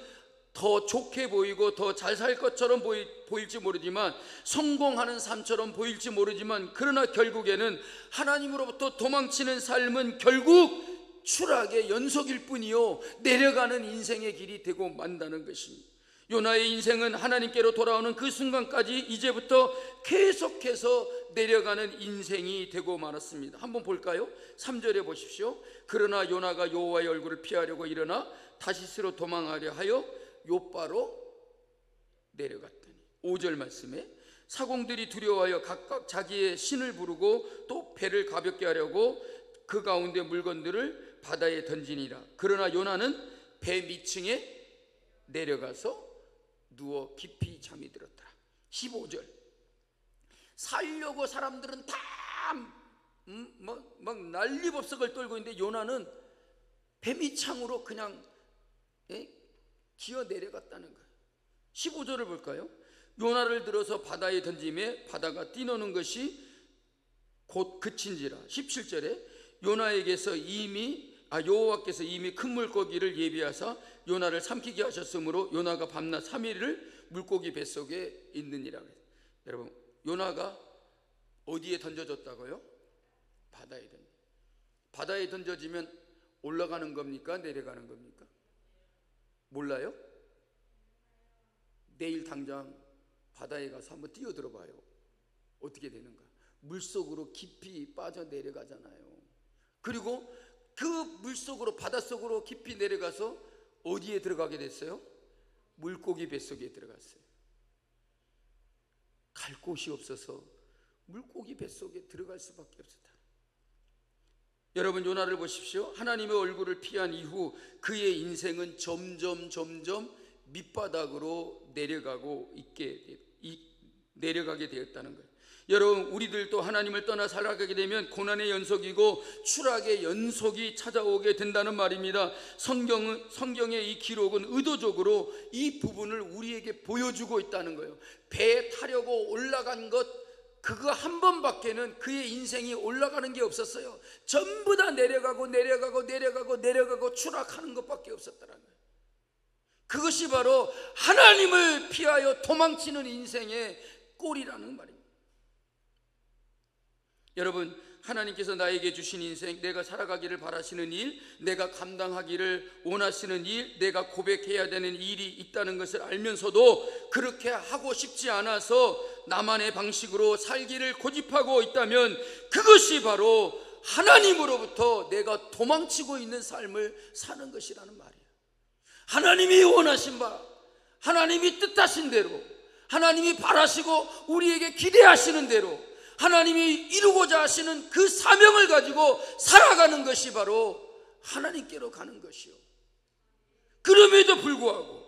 더 좋게 보이고 더 잘 살 것처럼 보일지 모르지만, 성공하는 삶처럼 보일지 모르지만, 그러나 결국에는 하나님으로부터 도망치는 삶은 결국 추락의 연속일 뿐이요 내려가는 인생의 길이 되고 만다는 것입니다. 요나의 인생은 하나님께로 돌아오는 그 순간까지 이제부터 계속해서 내려가는 인생이 되고 말았습니다. 한번 볼까요? 3절에 보십시오. 그러나 요나가 여호와의 얼굴을 피하려고 일어나 다시스로 도망하려 하여 요바로 내려갔더니, 5절 말씀에 사공들이 두려워하여 각각 자기의 신을 부르고 또 배를 가볍게 하려고 그 가운데 물건들을 바다에 던지니라. 그러나 요나는 배 밑층에 내려가서 누워 깊이 잠이 들었더라. 15절, 살려고 사람들은 다 막 난리법석을 떨고 있는데 요나는 배 밑창으로 그냥 기어 내려갔다는 거예요. 15절을 볼까요? 요나를 들어서 바다에 던짐에 바다가 뛰노는 것이 곧 그친지라. 17절에 요나에게서 여호와께서 이미 큰 물고기를 예비하사 요나를 삼키게 하셨으므로 요나가 밤낮 3일을 물고기 뱃속에 있느니라. 여러분, 요나가 어디에 던져졌다고요? 바다에 던져지면 올라가는 겁니까? 내려가는 겁니까? 몰라요? 내일 당장 바다에 가서 한번 뛰어들어 봐요. 어떻게 되는가? 물속으로 깊이 빠져 내려가잖아요. 그리고 그 물속으로, 바닷속으로 깊이 내려가서 어디에 들어가게 됐어요? 물고기 뱃속에 들어갔어요. 갈 곳이 없어서 물고기 뱃속에 들어갈 수밖에 없었다. 여러분, 요나를 보십시오. 하나님의 얼굴을 피한 이후 그의 인생은 점점 밑바닥으로 내려가게 되었다는 거예요. 여러분, 우리들도 하나님을 떠나 살아가게 되면 고난의 연속이고 추락의 연속이 찾아오게 된다는 말입니다. 성경의 이 기록은 의도적으로 이 부분을 우리에게 보여주고 있다는 거예요. 배에 타려고 올라간 것, 그거 한 번밖에는 그의 인생이 올라가는 게 없었어요. 전부 다 내려가고 추락하는 것밖에 없었다는 거예요. 그것이 바로 하나님을 피하여 도망치는 인생의 꼴이라는 말입니다. 여러분, 하나님께서 나에게 주신 인생, 내가 살아가기를 바라시는 일, 내가 감당하기를 원하시는 일, 내가 고백해야 되는 일이 있다는 것을 알면서도 그렇게 하고 싶지 않아서 나만의 방식으로 살기를 고집하고 있다면 그것이 바로 하나님으로부터 내가 도망치고 있는 삶을 사는 것이라는 말이에요. 하나님이 원하신 바, 하나님이 뜻하신 대로, 하나님이 바라시고 우리에게 기대하시는 대로 하나님이 이루고자 하시는 그 사명을 가지고 살아가는 것이 바로 하나님께로 가는 것이요. 그럼에도 불구하고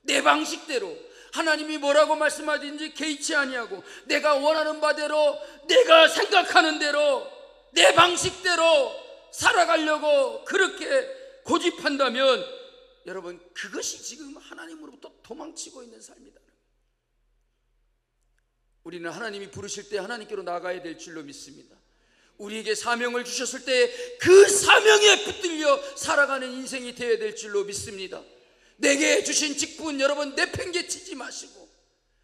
내 방식대로 하나님이 뭐라고 말씀하든지 개의치 아니하고 내가 원하는 바대로, 내가 생각하는 대로, 내 방식대로 살아가려고 그렇게 고집한다면 여러분, 그것이 지금 하나님으로부터 도망치고 있는 삶이다. 우리는 하나님이 부르실 때 하나님께로 나가야 될 줄로 믿습니다. 우리에게 사명을 주셨을 때 그 사명에 붙들려 살아가는 인생이 되어야 될 줄로 믿습니다. 내게 주신 직분, 여러분 내팽개치지 마시고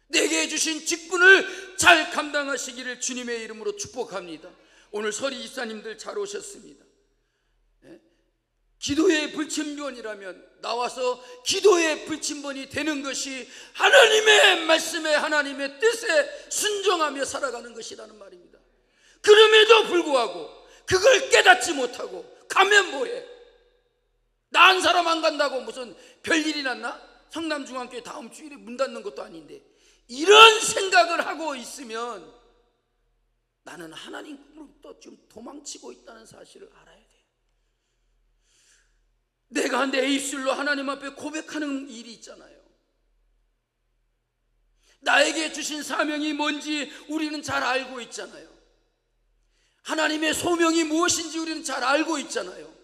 내게 주신 직분을 잘 감당하시기를 주님의 이름으로 축복합니다. 오늘 서리 집사님들 잘 오셨습니다. 기도의 불침번이라면 나와서 기도의 불침번이 되는 것이 하나님의 말씀에, 하나님의 뜻에 순종하며 살아가는 것이라는 말입니다. 그럼에도 불구하고 그걸 깨닫지 못하고 가면 뭐해? 나 한 사람 안 간다고 무슨 별일이 났나? 성남중앙교회 다음 주일에 문 닫는 것도 아닌데 이런 생각을 하고 있으면 나는 하나님으로부터 좀 도망치고 있다는 사실을 알아야 돼. 내가 내 입술로 하나님 앞에 고백하는 일이 있잖아요. 나에게 주신 사명이 뭔지 우리는 잘 알고 있잖아요. 하나님의 소명이 무엇인지 우리는 잘 알고 있잖아요.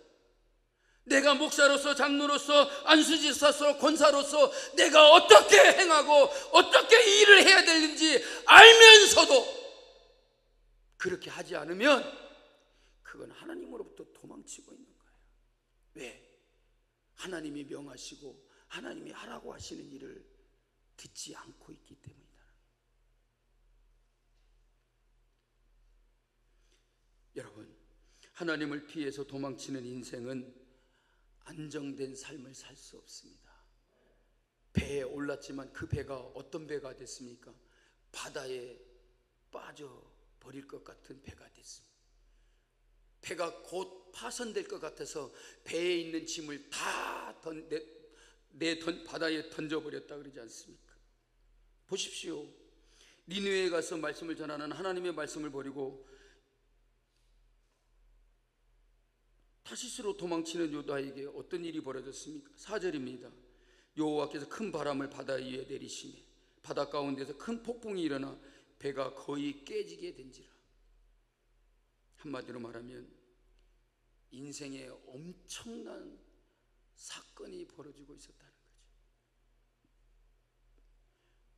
내가 목사로서, 장로로서, 안수지사로서, 권사로서 내가 어떻게 행하고 어떻게 일을 해야 되는지 알면서도 그렇게 하지 않으면 그건 하나님으로부터 도망치고 있는 거예요. 왜? 하나님이 명하시고 하나님이 하라고 하시는 일을 듣지 않고 있기 때문이다. 여러분, 하나님을 피해서 도망치는 인생은 안정된 삶을 살 수 없습니다. 배에 올랐지만 그 배가 어떤 배가 됐습니까? 바다에 빠져버릴 것 같은 배가 됐습니다. 배가 곧 파손될 것 같아서 배에 있는 짐을 다 바다에 던져버렸다 그러지 않습니까? 보십시오. 니느웨에 가서 말씀을 전하는 하나님의 말씀을 버리고 타시스로 도망치는 요다에게 어떤 일이 벌어졌습니까? 4절입니다. 여호와께서 큰 바람을 바다 위에 내리시매 바다 가운데서 큰 폭풍이 일어나 배가 거의 깨지게 된지라. 한마디로 말하면 인생에 엄청난 사건이 벌어지고 있었다는 거죠.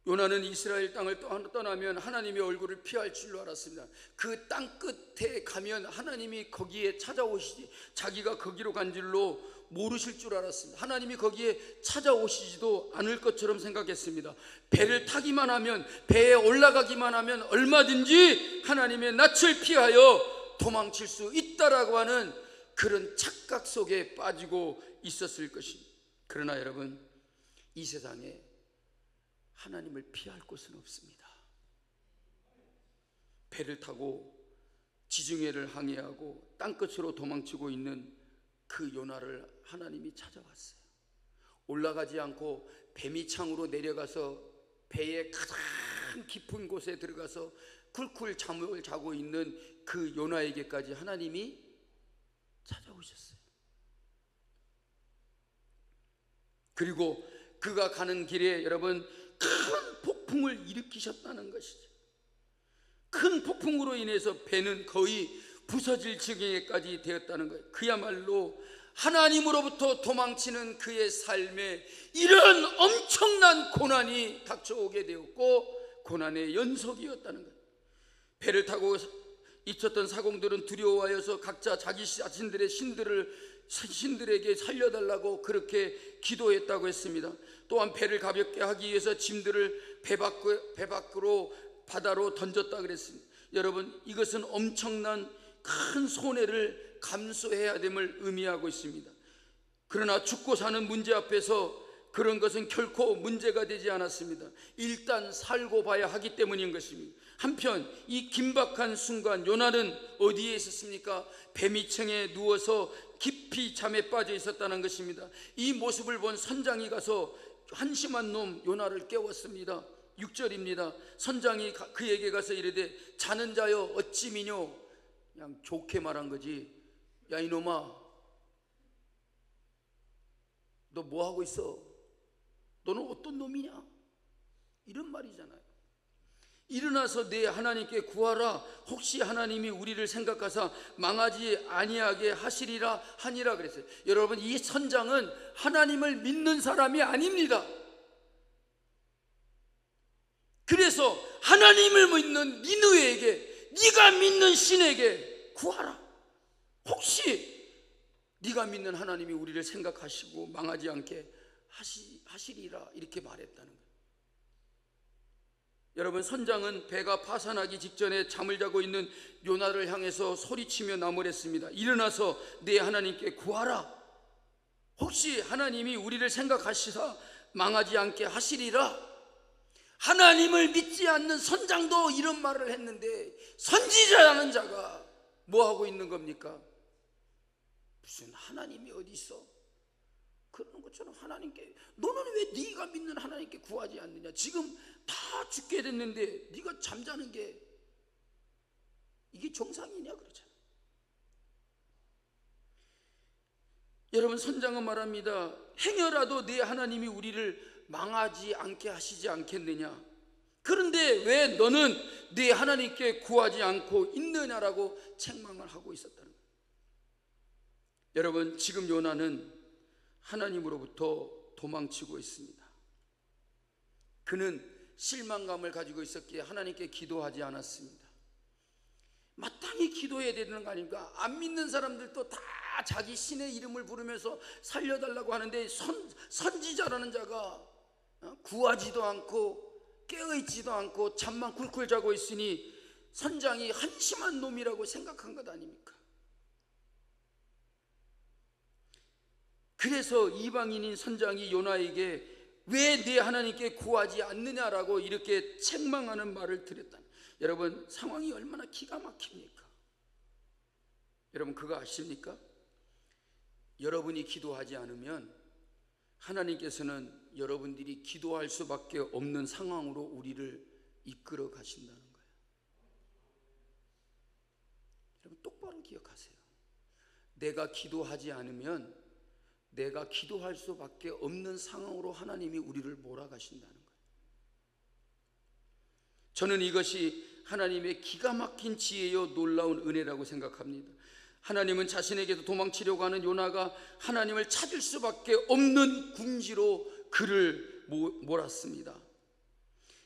요나는 이스라엘 땅을 떠나면 하나님의 얼굴을 피할 줄로 알았습니다. 그 땅 끝에 가면 하나님이 거기에 찾아오시지, 자기가 거기로 간 줄로 모르실 줄 알았습니다. 하나님이 거기에 찾아오시지도 않을 것처럼 생각했습니다. 배를 타기만 하면, 배에 올라가기만 하면 얼마든지 하나님의 낯을 피하여 도망칠 수 있다라고 하는 그런 착각 속에 빠지고 있었을 것입니다. 그러나 여러분, 이 세상에 하나님을 피할 곳은 없습니다. 배를 타고 지중해를 항해하고 땅끝으로 도망치고 있는 그 요나를 하나님이 찾아왔어요. 올라가지 않고 배미창으로 내려가서 배의 가장 깊은 곳에 들어가서 쿨쿨 잠을 자고 있는 그 요나에게까지 하나님이 찾아오셨어요. 그리고 그가 가는 길에 여러분 큰 폭풍을 일으키셨다는 것이죠. 큰 폭풍으로 인해서 배는 거의 부서질 지경에까지 되었다는 거예요. 그야말로 하나님으로부터 도망치는 그의 삶에 이런 엄청난 고난이 닥쳐오게 되었고 고난의 연속이었다는 거예요. 배를 타고 있었던 사공들은 두려워하여서 각자 자기 자신들의 신들에게 살려달라고 그렇게 기도했다고 했습니다. 또한 배를 가볍게 하기 위해서 짐들을 배 밖으로 바다로 던졌다 그랬습니다. 여러분, 이것은 엄청난 큰 손해를 감수해야 됨을 의미하고 있습니다. 그러나 죽고 사는 문제 앞에서 그런 것은 결코 문제가 되지 않았습니다. 일단 살고 봐야 하기 때문인 것입니다. 한편 이 긴박한 순간 요나는 어디에 있었습니까? 배 밑층에 누워서 깊이 잠에 빠져 있었다는 것입니다. 이 모습을 본 선장이 가서 한심한 놈 요나를 깨웠습니다. 6절입니다. 선장이 그에게 가서 이르되 자는 자여 어찌 미뇨? 그냥 좋게 말한 거지. 야 이놈아, 너 뭐하고 있어? 너는 어떤 놈이냐? 이런 말이잖아요. 일어나서 내 하나님께 구하라. 혹시 하나님이 우리를 생각하사 망하지 아니하게 하시리라 하니라 그랬어요. 여러분, 이 선장은 하나님을 믿는 사람이 아닙니다. 그래서 하나님을 믿는 니느웨에게, 네가 믿는 신에게 구하라. 혹시 네가 믿는 하나님이 우리를 생각하시고 망하지 않게 하시리라, 이렇게 말했다는 거예요. 여러분, 선장은 배가 파산하기 직전에 잠을 자고 있는 요나를 향해서 소리치며 나무랬습니다. 일어나서 내 하나님께 구하라. 혹시 하나님이 우리를 생각하시사 망하지 않게 하시리라. 하나님을 믿지 않는 선장도 이런 말을 했는데, 선지자라는 자가 뭐 하고 있는 겁니까? 무슨 하나님이 어디 있어? 그러는 것처럼 하나님께, 너는 왜 네가 믿는 하나님께 구하지 않느냐? 지금 다 죽게 됐는데 네가 잠자는 게 이게 정상이냐? 그러잖아. 여러분, 선장은 말합니다. 행여라도 네 하나님이 우리를 망하지 않게 하시지 않겠느냐? 그런데 왜 너는 네 하나님께 구하지 않고 있느냐라고 책망을 하고 있었다는 거예요. 여러분, 지금 요나는 하나님으로부터 도망치고 있습니다. 그는 실망감을 가지고 있었기에 하나님께 기도하지 않았습니다. 마땅히 기도해야 되는 거 아닙니까? 안 믿는 사람들도 다 자기 신의 이름을 부르면서 살려달라고 하는데 선지자라는 자가 구하지도 않고 깨어있지도 않고 잠만 쿨쿨 자고 있으니 선장이 한심한 놈이라고 생각한 것 아닙니까? 그래서 이방인인 선장이 요나에게 왜 네 하나님께 구하지 않느냐라고 이렇게 책망하는 말을 드렸다. 여러분, 상황이 얼마나 기가 막힙니까? 여러분, 그거 아십니까? 여러분이 기도하지 않으면 하나님께서는 여러분들이 기도할 수밖에 없는 상황으로 우리를 이끌어 가신다는 거예요. 여러분, 똑바로 기억하세요. 내가 기도하지 않으면 내가 기도할 수밖에 없는 상황으로 하나님이 우리를 몰아가신다는 거예요. 저는 이것이 하나님의 기가 막힌 지혜요 놀라운 은혜라고 생각합니다. 하나님은 자신에게도 도망치려고 하는 요나가 하나님을 찾을 수밖에 없는 궁지로 그를 몰았습니다.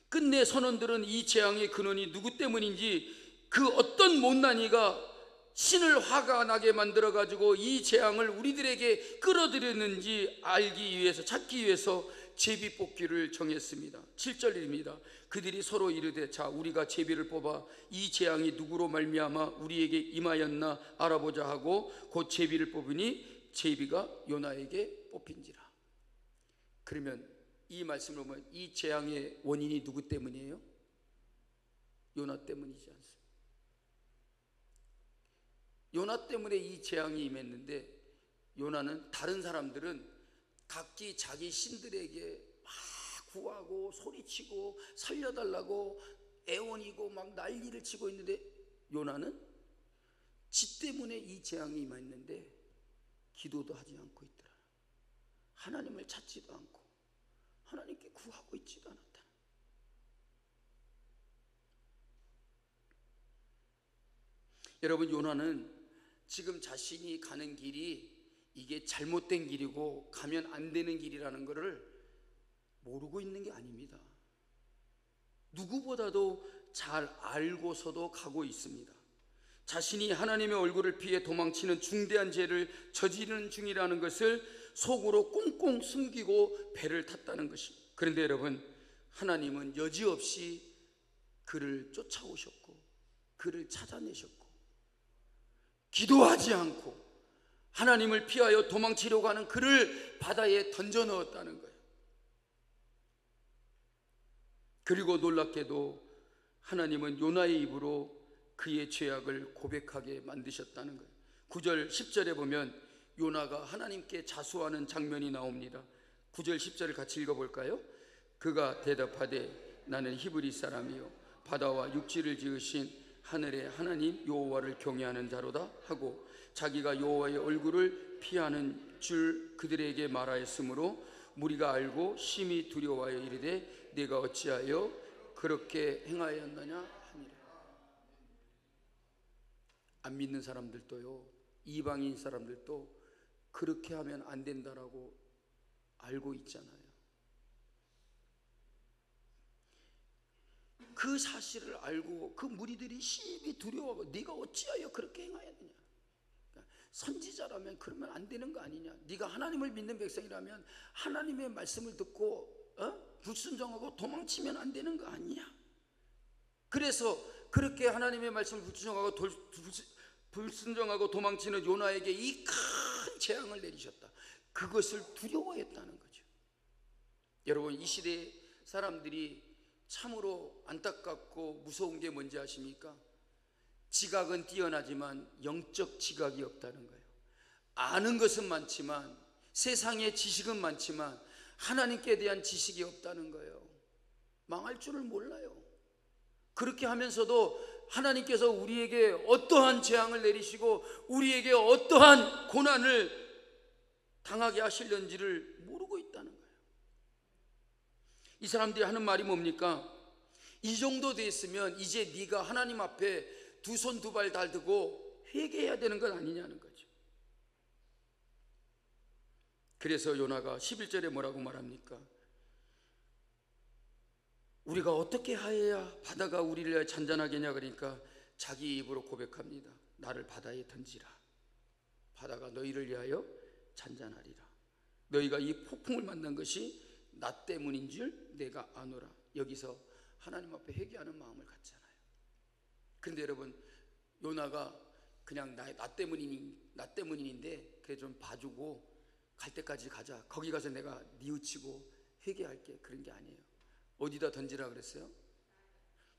끝내 선원들은 이 재앙의 근원이 누구 때문인지, 그 어떤 못난이가 신을 화가 나게 만들어 가지고 이 재앙을 우리들에게 끌어들였는지 찾기 위해서 제비뽑기를 정했습니다. 7절입니다. 그들이 서로 이르되 자, 우리가 제비를 뽑아 이 재앙이 누구로 말미암아 우리에게 임하였나 알아보자 하고 곧 제비를 뽑으니 제비가 요나에게 뽑힌지라. 그러면 이 말씀을 보면 이 재앙의 원인이 누구 때문이에요? 요나 때문이지 않습니까? 요나 때문에 이 재앙이 임했는데, 요나는, 다른 사람들은 각기 자기 신들에게 막 구하고 소리치고 살려달라고 애원이고 막 난리를 치고 있는데, 요나는 지 때문에 이 재앙이 임했는데 기도도 하지 않고 있더라. 하나님을 찾지도 않고 하나님께 구하고 있지도 않았다. 여러분, 요나는 지금 자신이 가는 길이 이게 잘못된 길이고 가면 안 되는 길이라는 것을 모르고 있는 게 아닙니다. 누구보다도 잘 알고서도 가고 있습니다. 자신이 하나님의 얼굴을 피해 도망치는 중대한 죄를 저지르는 중이라는 것을 속으로 꽁꽁 숨기고 배를 탔다는 것입니다. 그런데 여러분, 하나님은 여지없이 그를 쫓아오셨고 그를 찾아내셨고 기도하지 않고 하나님을 피하여 도망치려고 하는 그를 바다에 던져 넣었다는 거예요. 그리고 놀랍게도 하나님은 요나의 입으로 그의 죄악을 고백하게 만드셨다는 거예요. 9절 10절에 보면 요나가 하나님께 자수하는 장면이 나옵니다. 9절 10절을 같이 읽어볼까요? 그가 대답하되 나는 히브리 사람이요 바다와 육지를 지으신 하늘의 하나님 여호와를 경외하는 자로다 하고 자기가 여호와의 얼굴을 피하는 줄 그들에게 말하였으므로 무리가 알고 심히 두려워하여 이르되 네가 어찌하여 그렇게 행하였느냐 하니라. 안 믿는 사람들도요, 이방인 사람들도 그렇게 하면 안 된다라고 알고 있잖아요. 그 사실을 알고 그 무리들이 심히 두려워하고 네가 어찌하여 그렇게 행하였느냐. 선지자라면 그러면 안 되는 거 아니냐. 네가 하나님을 믿는 백성이라면 하나님의 말씀을 듣고 불순종하고 도망치면 안 되는 거 아니냐. 그래서 그렇게 하나님의 말씀을 불순종하고 도망치는 요나에게 이 큰 재앙을 내리셨다. 그것을 두려워했다는 거죠. 여러분, 이 시대 사람들이 참으로 안타깝고 무서운 게 뭔지 아십니까? 지각은 뛰어나지만 영적 지각이 없다는 거예요. 아는 것은 많지만, 세상의 지식은 많지만 하나님께 대한 지식이 없다는 거예요. 망할 줄을 몰라요. 그렇게 하면서도 하나님께서 우리에게 어떠한 재앙을 내리시고 우리에게 어떠한 고난을 당하게 하실는지를 모르고 있다는 거예요. 이 사람들이 하는 말이 뭡니까? 이 정도 됐으면 이제 네가 하나님 앞에 두 손 두 발 달고 회개해야 되는 것 아니냐는 거죠. 그래서 요나가 11절에 뭐라고 말합니까? 우리가 어떻게 하여야 바다가 우리를 잔잔하게 하냐. 그러니까 자기 입으로 고백합니다. 나를 바다에 던지라. 바다가 너희를 위하여 잔잔하리라. 너희가 이 폭풍을 만난 것이 나 때문인 줄 내가 아노라. 여기서 하나님 앞에 회개하는 마음을 갖잖아요. 그런데 여러분, 요나가 그냥 나 때문인데 그래 좀 봐주고 갈 때까지 가자. 거기 가서 내가 뉘우치고 회개할게. 그런 게 아니에요. 어디다 던지라 그랬어요?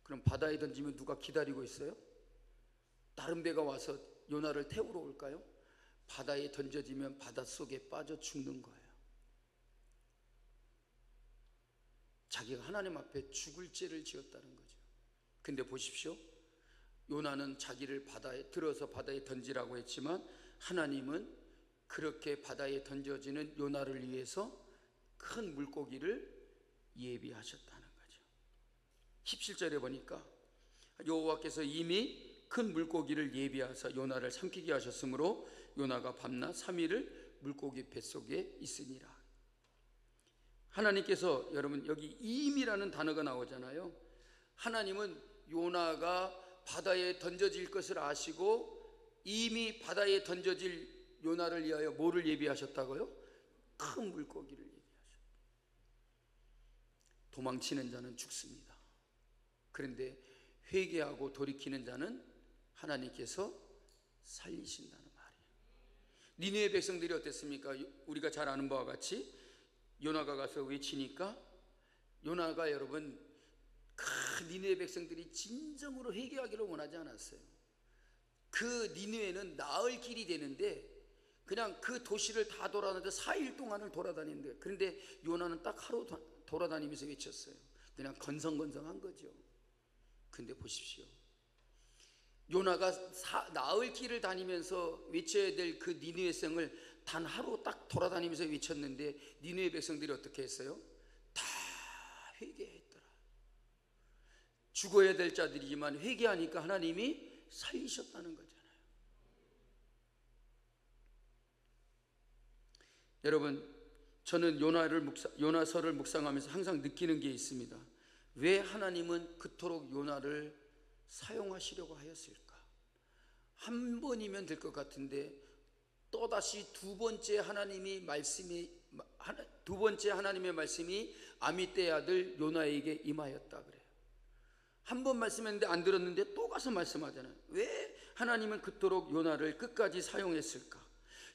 그럼 바다에 던지면 누가 기다리고 있어요? 다른 배가 와서 요나를 태우러 올까요? 바다에 던져지면 바닷속에 빠져 죽는 거예요. 자기가 하나님 앞에 죽을 죄를 지었다는 거죠. 근데 보십시오, 요나는 자기를 바다에 들어서 바다에 던지라고 했지만 하나님은 그렇게 바다에 던져지는 요나를 위해서 큰 물고기를 예비하셨다는 거죠. 17절에 보니까 여호와께서 이미 큰 물고기를 예비하사 요나를 삼키게 하셨으므로 요나가 밤낮 3일을 물고기 뱃속에 있으니라. 하나님께서, 여러분 여기 임이라는 단어가 나오잖아요. 하나님은 요나가 바다에 던져질 것을 아시고 이미 바다에 던져질 요나를 위하여 뭐를 예비하셨다고요? 큰 물고기를 예비하셨다. 도망치는 자는 죽습니다. 그런데 회개하고 돌이키는 자는 하나님께서 살리신다는 말이에요. 니느웨 백성들이 어땠습니까? 우리가 잘 아는 바와 같이 요나가 가서 외치니까 요나가, 여러분, 니느웨 백성들이 진정으로 회개하기를 원하지 않았어요. 그 니느웨는 나을 길이 되는데 그냥 그 도시를 다 돌아다니는데 4일 동안을 돌아다니는데, 그런데 요나는 딱 하루 돌아다니면서 외쳤어요. 그냥 건성건성한 거죠. 근데 보십시오, 요나가 나을 길을 다니면서 외쳐야 될 그 니느웨성을 단 하루 딱 돌아다니면서 외쳤는데 니느웨 백성들이 어떻게 했어요? 다 회개했더라. 죽어야 될 자들이지만 회개하니까 하나님이 살리셨다는 거잖아요. 여러분, 저는 요나서를 묵상하면서 항상 느끼는 게 있습니다. 왜 하나님은 그토록 요나를 사용하시려고 하였을까? 한 번이면 될 것 같은데 또다시 두 번째 하나님의 말씀이 아미떼의 아들 요나에게 임하였다 그래요. 한 번 말씀했는데 안 들었는데 또 가서 말씀하잖아요. 왜 하나님은 그토록 요나를 끝까지 사용했을까?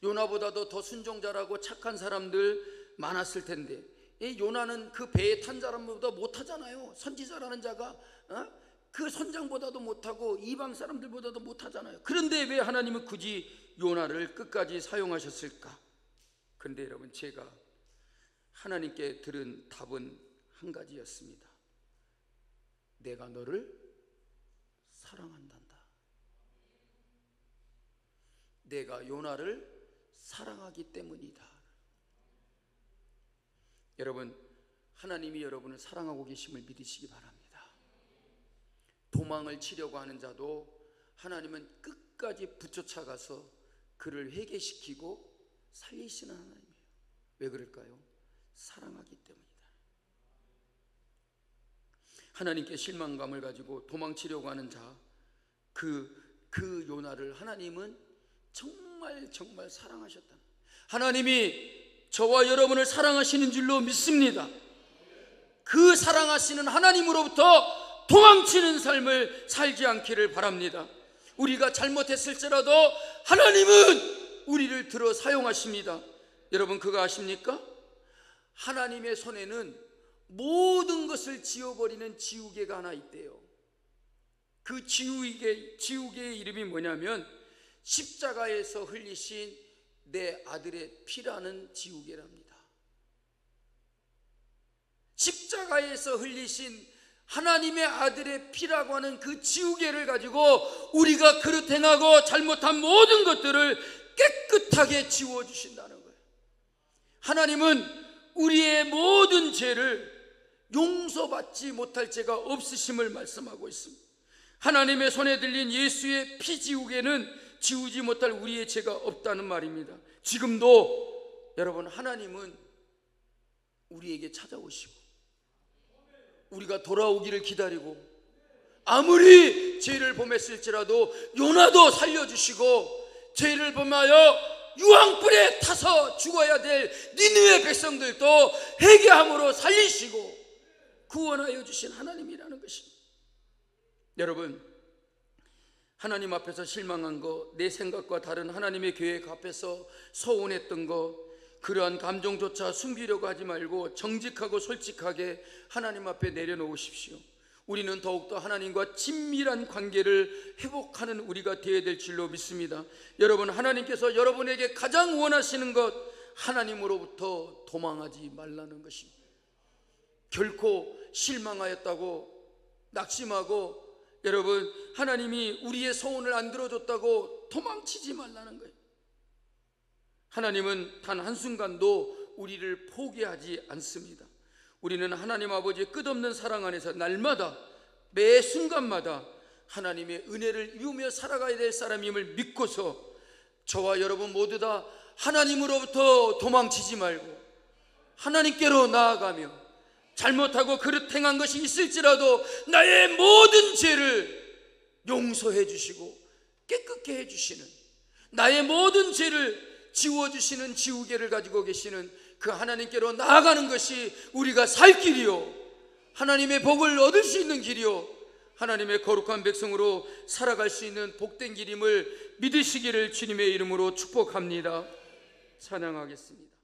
요나보다도 더 순종자라고 착한 사람들 많았을 텐데, 이 요나는 그 배에 탄 사람보다 못하잖아요. 선지자라는 자가 그 선장보다도 못하고 이방 사람들보다도 못하잖아요. 그런데 왜 하나님은 굳이 요나를 끝까지 사용하셨을까? 그런데 여러분, 제가 하나님께 들은 답은 한 가지였습니다. 내가 너를 사랑한단다. 내가 요나를 사랑하기 때문이다. 여러분, 하나님이 여러분을 사랑하고 계심을 믿으시기 바랍니다. 도망을 치려고 하는 자도 하나님은 끝까지 붙여차가서 그를 회개시키고 살리시는 하나님이에요. 왜 그럴까요? 사랑하기 때문이다. 하나님께 실망감을 가지고 도망치려고 하는 자, 그 요나를 하나님은 정말 사랑하셨다. 하나님이 저와 여러분을 사랑하시는 줄로 믿습니다. 그 사랑하시는 하나님으로부터 도망치는 삶을 살지 않기를 바랍니다. 우리가 잘못했을지라도 하나님은 우리를 들어 사용하십니다. 여러분, 그거 아십니까? 하나님의 손에는 모든 것을 지워버리는 지우개가 하나 있대요. 그 지우개의 이름이 뭐냐면 십자가에서 흘리신 내 아들의 피라는 지우개랍니다. 십자가에서 흘리신 하나님의 아들의 피라고 하는 그 지우개를 가지고 우리가 그릇 행하고 잘못한 모든 것들을 깨끗하게 지워주신다는 거예요. 하나님은 우리의 모든 죄를 용서받지 못할 죄가 없으심을 말씀하고 있습니다. 하나님의 손에 들린 예수의 피 지우개는 지우지 못할 우리의 죄가 없다는 말입니다. 지금도 여러분, 하나님은 우리에게 찾아오시고 우리가 돌아오기를 기다리고, 아무리 죄를 범했을지라도 요나도 살려주시고, 죄를 범하여 유황불에 타서 죽어야 될 니느웨 백성들도 회개함으로 살리시고 구원하여 주신 하나님이라는 것입니다. 여러분, 하나님 앞에서 실망한 거, 내 생각과 다른 하나님의 계획 앞에서 서운했던 거, 그러한 감정조차 숨기려고 하지 말고 정직하고 솔직하게 하나님 앞에 내려놓으십시오. 우리는 더욱더 하나님과 친밀한 관계를 회복하는 우리가 되어야 될 줄로 믿습니다. 여러분, 하나님께서 여러분에게 가장 원하시는 것, 하나님으로부터 도망하지 말라는 것입니다. 결코 실망하였다고 낙심하고, 여러분, 하나님이 우리의 소원을 안 들어줬다고 도망치지 말라는 거예요. 하나님은 단 한순간도 우리를 포기하지 않습니다. 우리는 하나님 아버지의 끝없는 사랑 안에서 날마다, 매 순간마다 하나님의 은혜를 입으며 살아가야 될 사람임을 믿고서 저와 여러분 모두 다 하나님으로부터 도망치지 말고 하나님께로 나아가며, 잘못하고 그릇 행한 것이 있을지라도 나의 모든 죄를 용서해 주시고 깨끗게 해주시는, 나의 모든 죄를 지워주시는 지우개를 가지고 계시는 그 하나님께로 나아가는 것이 우리가 살 길이요, 하나님의 복을 얻을 수 있는 길이요, 하나님의 거룩한 백성으로 살아갈 수 있는 복된 길임을 믿으시기를 주님의 이름으로 축복합니다. 찬양하겠습니다.